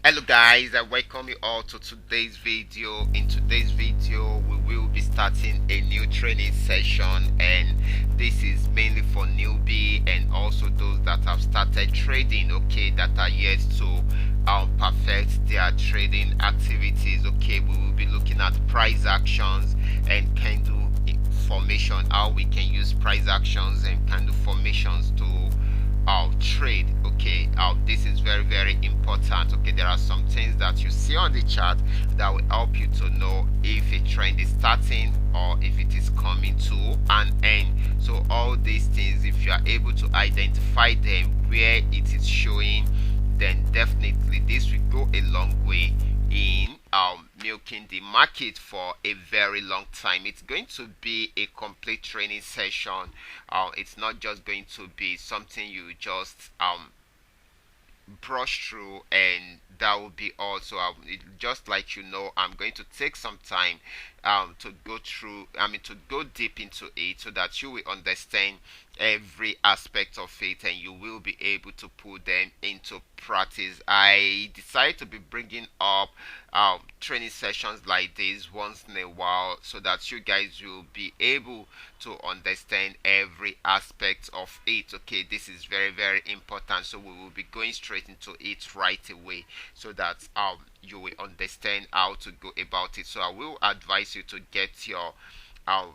Hello guys, I welcome you all to today's video. In today's video we will be starting a new training session, and this is mainly for newbie and also those that have started trading, okay, that are yet to perfect their trading activities. Okay, we will be looking at price actions and candle formation, how we can use price actions and candle formations to trade. Okay, this is very important. Okay, there are some things that you see on the chart that will help you to know if a trend is starting or if it is coming to an end. So all these things, if you are able to identify them where it is showing, then definitely this will go a long way in milking the market for a very long time. It's going to be a complete training session. It's not just going to be something you just brush through and that will be all. So just like I'm going to take some time to go through, to go deep into it so that you will understand every aspect of it and you will be able to put them into practice. I decided to be bringing up training sessions like this once in a while so that you guys will be able to understand every aspect of it. Okay, this is very important, so we will be going straight into it right away so that you will understand how to go about it. So I will advise you to get your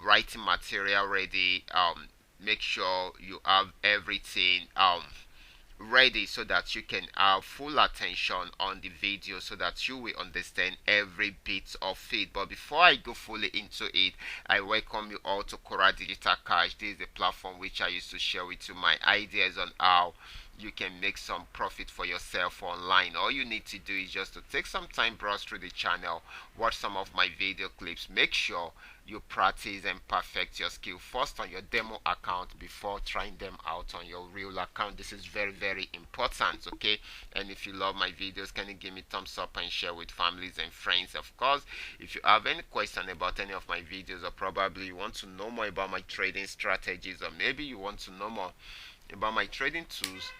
writing material ready. Make sure you have everything ready so that you can have full attention on the video so that you will understand every bit of it. But before I go fully into it, I welcome you all to Qora Digital Cash. This is the platform which I used to share with you my ideas on how you can make some profit for yourself online. All you need to do is just to take some time, browse through the channel, watch some of my video clips. Make sure you practice and perfect your skill first on your demo account before trying them out on your real account. This is very important. Okay, and if you love my videos, can you give me thumbs up and share with families and friends? Of course, if you have any question about any of my videos, or probably you want to know more about my trading strategies, or maybe you want to know more about my trading tools,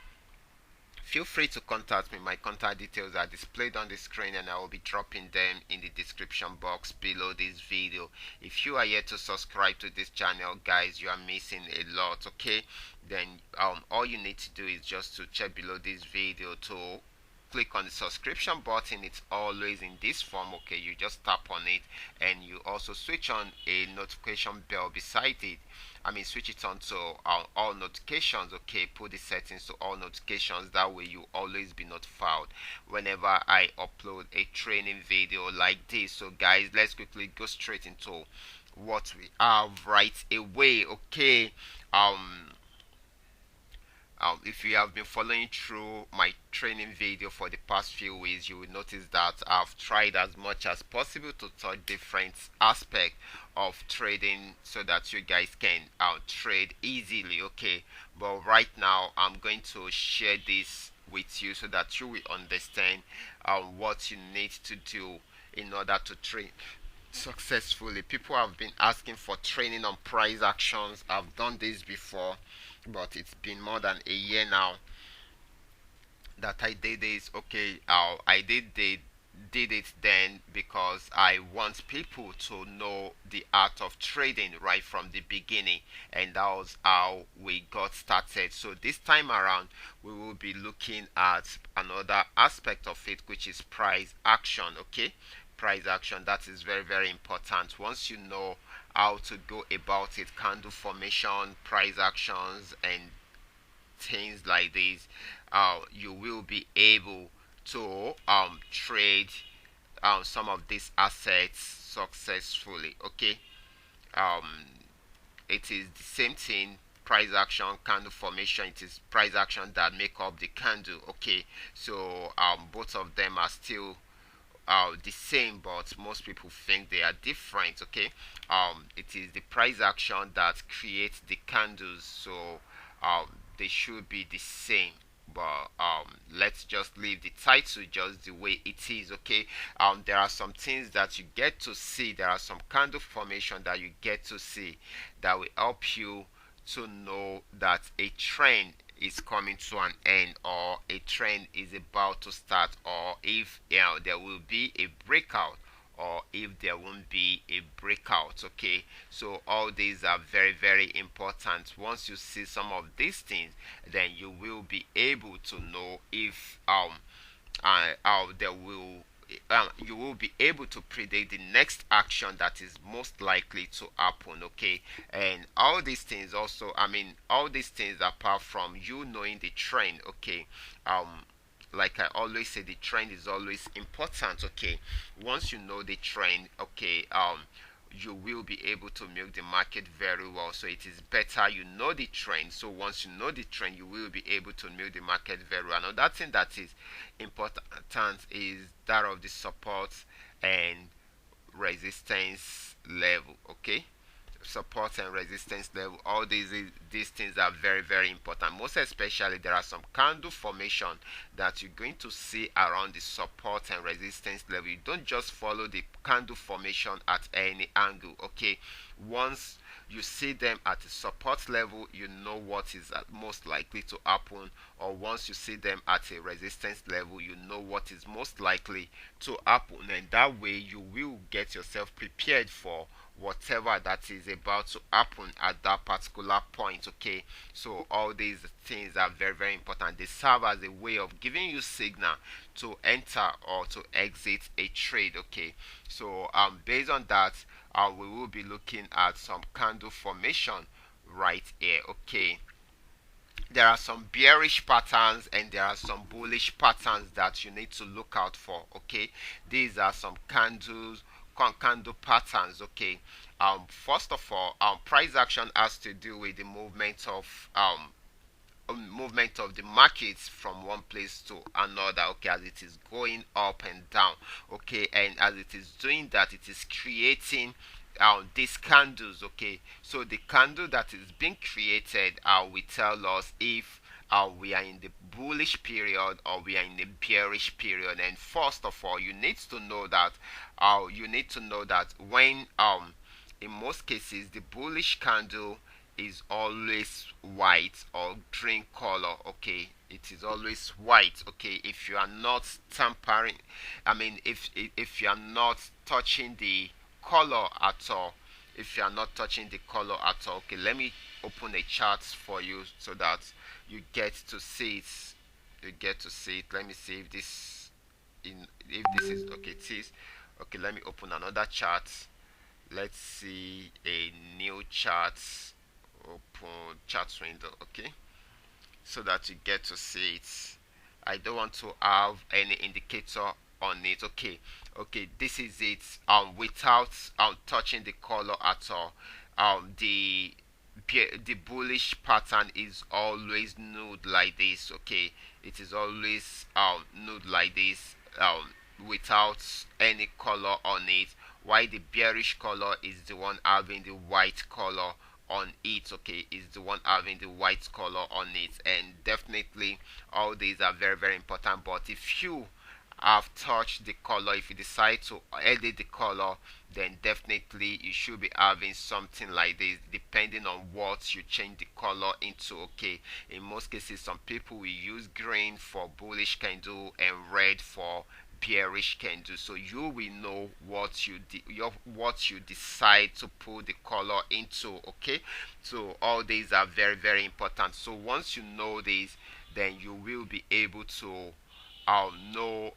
feel free to contact me. My contact details are displayed on the screen and I will be dropping them in the description box below this video. If you are yet to subscribe to this channel, guys, you are missing a lot. Okay, then all you need to do is just to check below this video to click on the subscription button. It's always in this form. Okay, you just tap on it and you also switch on a notification bell beside it. Switch it on to all notifications. Okay, put the settings to all notifications, that way you always be notified whenever I upload a training video like this. So guys, let's quickly go straight into what we have right away. Okay, if you have been following through my training video for the past few weeks, you will notice that I've tried as much as possible to touch different aspects of trading so that you guys can trade easily. Okay, but right now I'm going to share this with you so that you will understand what you need to do in order to trade successfully. People have been asking for training on price actions. I've done this before, but it's been more than a year now that I did this. Okay, did it then because I want people to know the art of trading right from the beginning, and that was how we got started. So this time around we will be looking at another aspect of it, which is price action. Okay, price action, that is very important. Once you know how to go about it, candle formation, price actions and things like this, you will be able to trade some of these assets successfully. Okay, um, it is the same thing. Price action, candle formation, it is price action that make up the candle. Okay, so both of them are still the same, but most people think they are different. Okay, it is the price action that creates the candles, so they should be the same. But let's just leave the title just the way it is. Okay, there are some things that you get to see, there are some candle formation that you get to see that will help you to know that a trend is coming to an end, or a trend is about to start, or if there will be a breakout, or if there won't be a breakout. Okay, so all these are very, very important. Once you see some of these things, then you will be able to know if there will you will be able to predict the next action that is most likely to happen. Okay, and all these things also, all these things apart from you knowing the trend. Okay, like I always say, the trend is always important. Okay, once you know the trend, okay, you will be able to milk the market very well. So it is better you know the trend. So once you know the trend, you will be able to milk the market very well. Another thing that is important is that of the support and resistance level. Okay, support and resistance level, all these things are very, very important. Most especially, there are some candle formation that you're going to see around the support and resistance level. You don't just follow the candle formation at any angle. Okay, once you see them at the support level, you know what is most likely to happen, or once you see them at a resistance level, you know what is most likely to happen, and that way you will get yourself prepared for whatever that is about to happen at that particular point. Okay, so all these things are very, very important. They serve as a way of giving you signal to enter or to exit a trade. Okay, so based on that, we will be looking at some candle formation right here. Okay, there are some bearish patterns and there are some bullish patterns that you need to look out for. Okay, these are some candle patterns. Okay, first of all, price action has to do with the movement of the markets from one place to another. Okay, as it is going up and down. Okay, and as it is doing that, it is creating these candles. Okay, so the candle that is being created will tell us if we are in the bullish period or we are in the bearish period. And first of all, you need to know that when in most cases the bullish candle is always white or green color. Okay, it is always white. Okay, if you are not tampering, if you are not touching the color at all, if you are not touching the color at all. Okay, let me open a chart for you so that you get to see it. Let me see if this is okay. It is okay. Let me open another chart. Let's see a new chart. Open chart window. Okay, so that you get to see it. I don't want to have any indicator on it. Okay, this is it. Without touching the color at all. The bullish pattern is always nude like this. Okay, it is always nude like this, without any color on it. While the bearish color is the one having the white color on it. Okay, is the one having the white color on it. And definitely all these are very, very important. But if you have touched the color, if you decide to edit the color, then definitely you should be having something like this, depending on what you change the color into. Okay, in most cases some people will use green for bullish candle and red for bearish candle. So you will know what you decide to put the color into. Okay, so all these are very, very important. So once you know this, then you will be able to know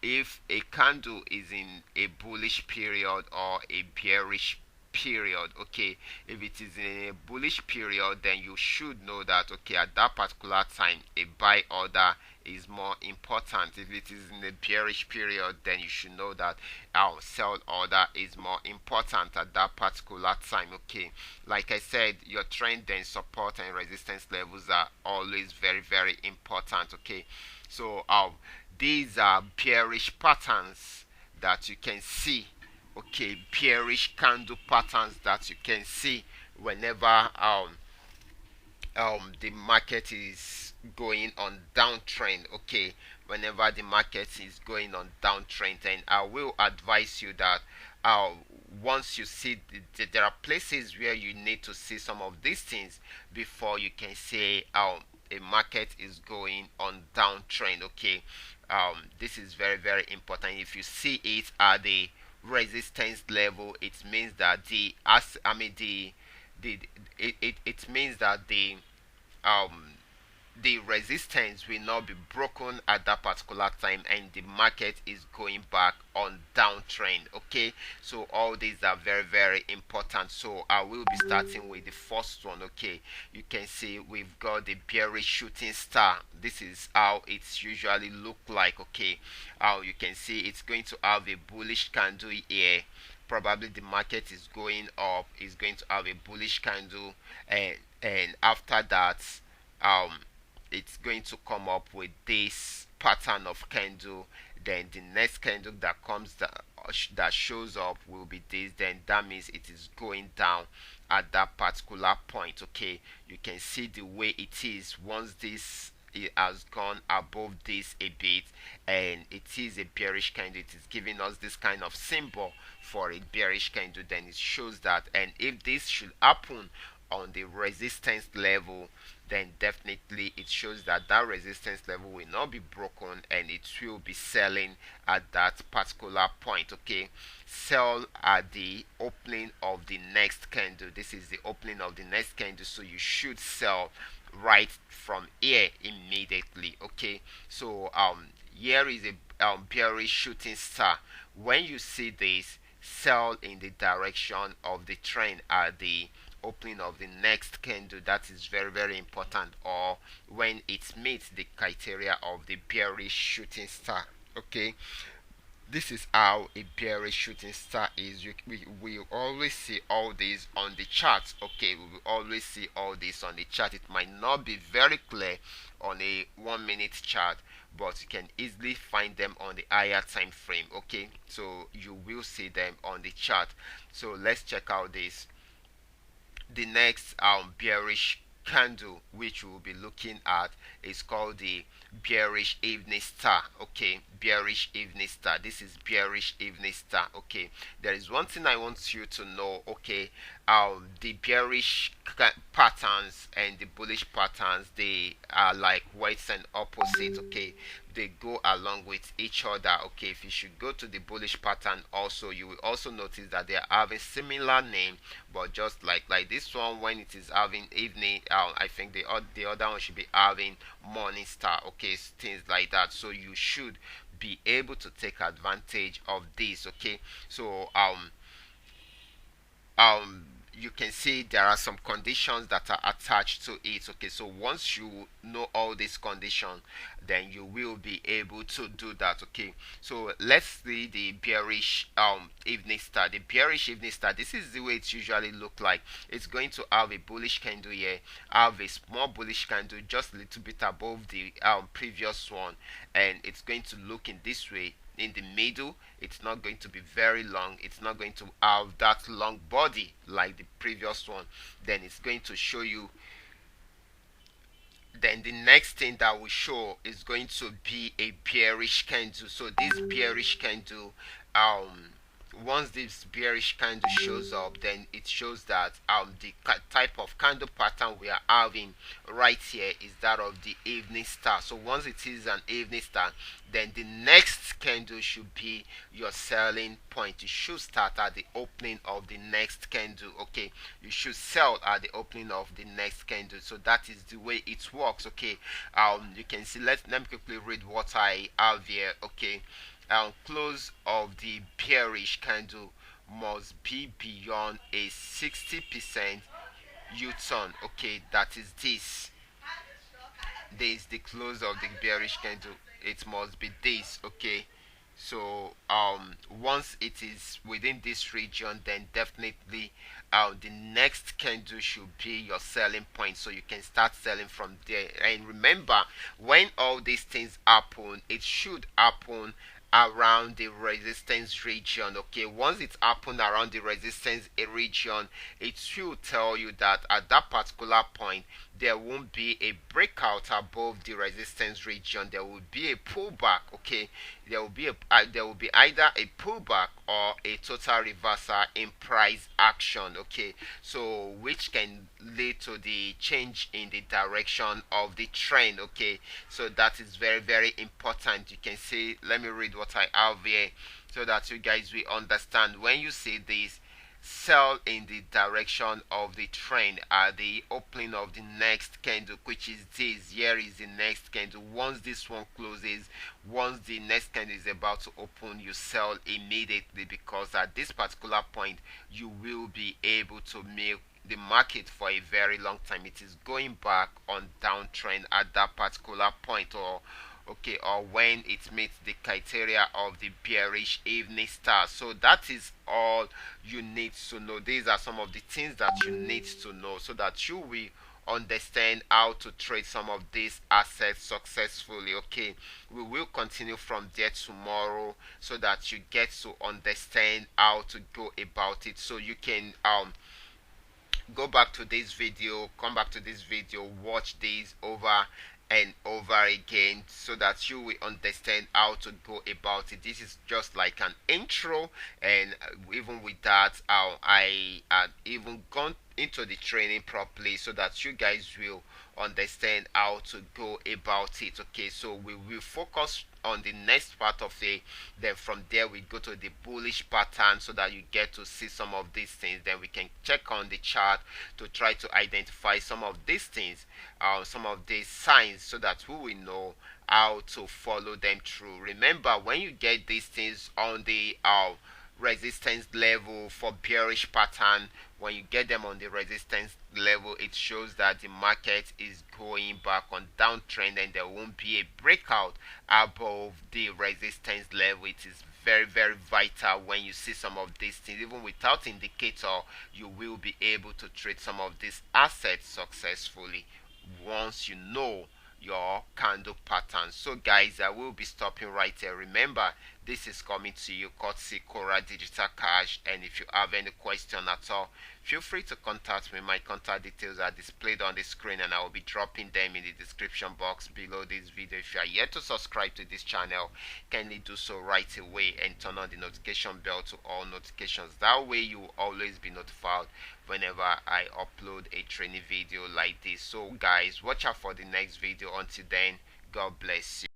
if a candle is in a bullish period or a bearish period. Okay, if it is in a bullish period, then you should know that okay, at that particular time a buy order is more important. If it is in a bearish period, then you should know that our sell order is more important at that particular time. Okay, like I said, your trend and support and resistance levels are always very, very important. Okay, so these are bearish patterns that you can see. Okay, bearish candle patterns that you can see whenever the market is going on downtrend. Okay, whenever the market is going on downtrend, and I will advise you that uh, once you see there are places where you need to see some of these things before you can say a market is going on downtrend. Okay, this is very very important. If you see it at the resistance level, it means that the as I mean the it means that um the resistance will not be broken at that particular time, and the market is going back on downtrend. Okay, so all these are very very important. So I will be starting with the first one. Okay, you can see we've got the bearish shooting star. This is how it's usually look like. Okay, you can see it's going to have a bullish candle here. Probably the market is going up, is going to have a bullish candle, and after that, um it's going to come up with this pattern of candle. Then the next candle that comes that shows up will be this. Then that means it is going down at that particular point. Okay, you can see the way it is. Once this it has gone above this a bit, and it is a bearish candle, it is giving us this kind of symbol for a bearish candle. Then it shows that, and if this should happen on the resistance level, then definitely it shows that that resistance level will not be broken, and it will be selling at that particular point. Okay, sell at the opening of the next candle. This is the opening of the next candle, so you should sell right from here immediately. Okay, so here is a bearish shooting star. When you see this, sell in the direction of the trend at the opening of the next candle. That is very very important, or when it meets the criteria of the bearish shooting star. Okay, this is how a bearish shooting star is. We always see all these on the chart. Okay, we will always see all this on the chart. It might not be very clear on a 1 minute chart, but you can easily find them on the higher time frame. Okay, so you will see them on the chart. So let's check out this. The next bearish candle which we'll be looking at is called the bearish evening star. Okay, bearish evening star. This is bearish evening star. Okay, there is one thing I want you to know. Okay, the bearish patterns and the bullish patterns, they are like weights and opposites. Okay, they go along with each other. Okay, if you should go to the bullish pattern also, you will also notice that they are having similar name, but just like this one, when it is having evening, I think the other one should be having morning star. Okay, things like that. So you should be able to take advantage of this. Okay, so um you can see there are some conditions that are attached to it. Okay, so once you know all these conditions, then you will be able to do that. Okay, so let's see the bearish evening star. The bearish evening star, this is the way it usually look like. It's going to have a bullish candle here, have a small bullish candle just a little bit above the previous one, and it's going to look in this way. In the middle, it's not going to be very long, it's not going to have that long body like the previous one. Then it's going to show you, then the next thing that will show is going to be a bearish candle. So this bearish candle, once this bearish candle shows up, then it shows that the type of candle pattern we are having right here is that of the evening star. So once it is an evening star, then the next candle should be your selling point. You should start at the opening of the next candle. Okay, you should sell at the opening of the next candle. So that is the way it works. Okay, you can see, let me quickly read what I have here. Okay, close of the bearish candle must be beyond a 60% U-turn. Okay, that is this. This is the close of the bearish candle. It must be this. Okay, so once it is within this region, then definitely the next candle should be your selling point, so you can start selling from there. And remember, when all these things happen, it should happen around the resistance region. Okay, once it's happened around the resistance region, it should tell you that at that particular point there won't be a breakout above the resistance region. There will be a pullback. Okay, there will be either a pullback or a total reversal in price action. Okay, so which can lead to the change in the direction of the trend. Okay, so that is very very important. You can see, let me read what I have here so that you guys will understand. When you see this, sell in the direction of the trend at the opening of the next candle, which is this. Here is the next candle. Once this one closes, once the next candle is about to open, you sell immediately, because at this particular point you will be able to make the market for a very long time. It is going back on downtrend at that particular point, or okay, or when it meets the criteria of the bearish evening star. So that is all you need to know. These are some of the things that you need to know so that you will understand how to trade some of these assets successfully. Okay, we will continue from there tomorrow so that you get to understand how to go about it, so you can go back to this video, come back to this video, watch this over and over again so that you will understand how to go about it. This is just like an intro, and even with that, I had even gone into the training properly so that you guys will understand how to go about it. Okay, so we will focus on the next part of it, then from there we go to the bullish pattern so that you get to see some of these things. Then we can check on the chart to try to identify some of these things, some of these signs, so that we will know how to follow them through. Remember, when you get these things on the resistance level for bearish pattern, when you get them on the resistance level, it shows that the market is going back on downtrend and there won't be a breakout above the resistance level. It is very very vital. When you see some of these things, even without indicator, you will be able to trade some of these assets successfully once you know your candle pattern. So guys, I will be stopping right here. Remember, this is coming to you courtesy Qora Digital Cash, and if you have any question at all, feel free to contact me. My contact details are displayed on the screen and I will be dropping them in the description box below this video. If you are yet to subscribe to this channel, kindly do so right away and turn on the notification bell to all notifications. That way you will always be notified whenever I upload a training video like this. So guys, watch out for the next video. Until then, God bless you.